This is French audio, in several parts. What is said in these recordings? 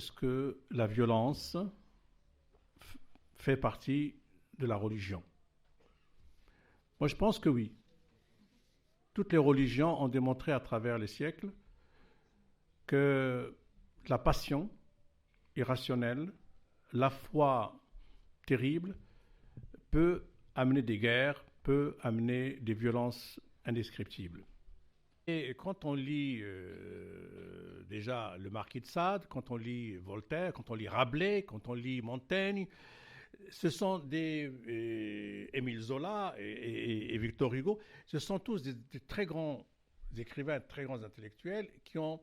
est-ce que la violence fait partie de la religion? Moi, je pense que oui. Toutes les religions ont démontré à travers les siècles que la passion irrationnelle, la foi terrible, peut amener des guerres, peut amener des violences indescriptibles. Et quand on lit déjà le Marquis de Sade, quand on lit Voltaire, quand on lit Rabelais, quand on lit Montaigne, ce sont des Émile Zola et Victor Hugo, ce sont tous des très grands écrivains, très grands intellectuels qui ont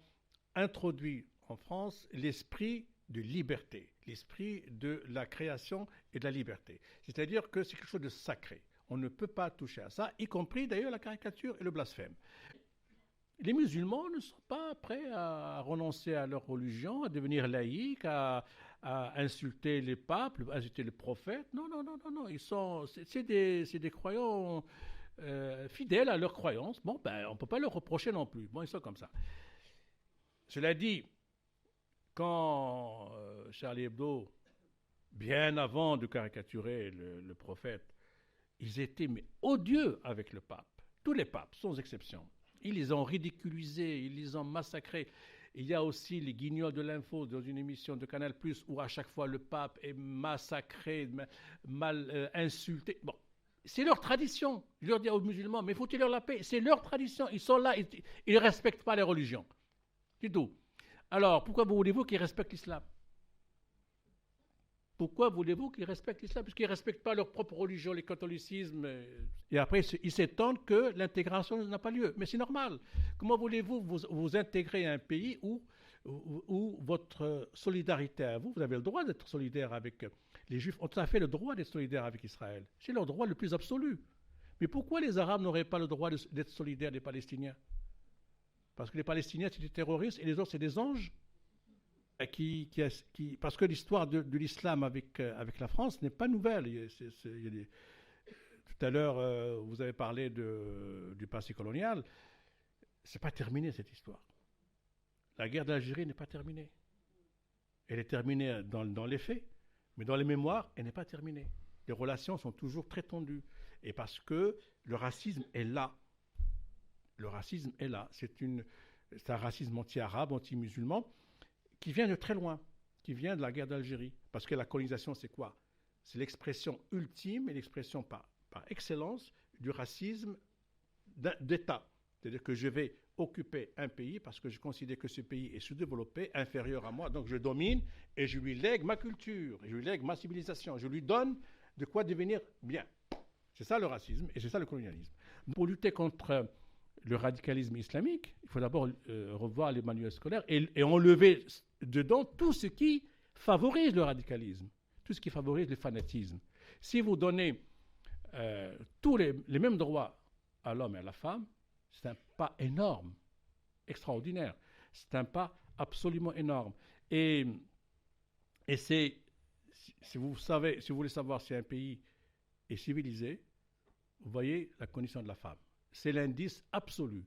introduit en France l'esprit de liberté, l'esprit de la création et de la liberté. C'est-à-dire que c'est quelque chose de sacré. On ne peut pas toucher à ça, y compris d'ailleurs la caricature et le blasphème. Les musulmans ne sont pas prêts à renoncer à leur religion, à devenir laïcs, à insulter les papes, à insulter les prophètes. Non, non, non, non, non. C'est des croyants fidèles à leurs croyances. Bon, ben, on ne peut pas leur reprocher non plus. Bon, ils sont comme ça. Cela dit, quand Charlie Hebdo, bien avant de caricaturer le prophète, ils étaient mais odieux avec le pape. Tous les papes, sans exception. Ils les ont ridiculisés, ils les ont massacrés. Il y a aussi les Guignols de l'info dans une émission de Canal+, où à chaque fois le pape est massacré, mal insulté. Bon, c'est leur tradition. Je leur dis aux musulmans, mais faut-il leur la paix? C'est leur tradition. Ils sont là, ils ne respectent pas les religions. Du tout. Alors, pourquoi voulez-vous qu'ils respectent l'islam? Pourquoi voulez-vous qu'ils respectent l'islam? Puisqu'ils ne respectent pas leur propre religion, le catholicisme. Et après, ils s'étonnent que l'intégration n'a pas lieu. Mais c'est normal. Comment voulez-vous vous intégrer à un pays où votre solidarité à vous avez le droit d'être solidaire avec les Juifs, ont tout à fait le droit d'être solidaire avec Israël. C'est leur droit le plus absolu. Mais pourquoi les Arabes n'auraient pas le droit d'être solidaires des Palestiniens? Parce que les Palestiniens, c'est des terroristes et les autres, c'est des anges. Parce que l'histoire de l'islam avec la France n'est pas nouvelle. Tout à l'heure, vous avez parlé du passé colonial. C'est pas terminé cette histoire. La guerre d'Algérie n'est pas terminée. Elle est terminée dans les faits, mais dans les mémoires, elle n'est pas terminée. Les relations sont toujours très tendues. Et parce que le racisme est là. Le racisme est là. C'est un racisme anti-arabe, anti-musulman, qui vient de très loin, qui vient de la guerre d'Algérie. Parce que la colonisation, c'est quoi? C'est l'expression ultime et l'expression par excellence du racisme d'État. C'est-à-dire que je vais occuper un pays parce que je considère que ce pays est sous-développé, inférieur à moi, donc je domine et je lui lègue ma culture, je lui lègue ma civilisation, je lui donne de quoi devenir bien. C'est ça le racisme et c'est ça le colonialisme. Pour lutter contre le radicalisme islamique, il faut d'abord revoir les manuels scolaires et enlever dedans tout ce qui favorise le radicalisme, tout ce qui favorise le fanatisme. Si vous donnez tous les mêmes droits à l'homme et à la femme, c'est un pas énorme, extraordinaire. C'est un pas absolument énorme. Et c'est, si vous voulez savoir si un pays est civilisé, vous voyez la condition de la femme. C'est l'indice absolu.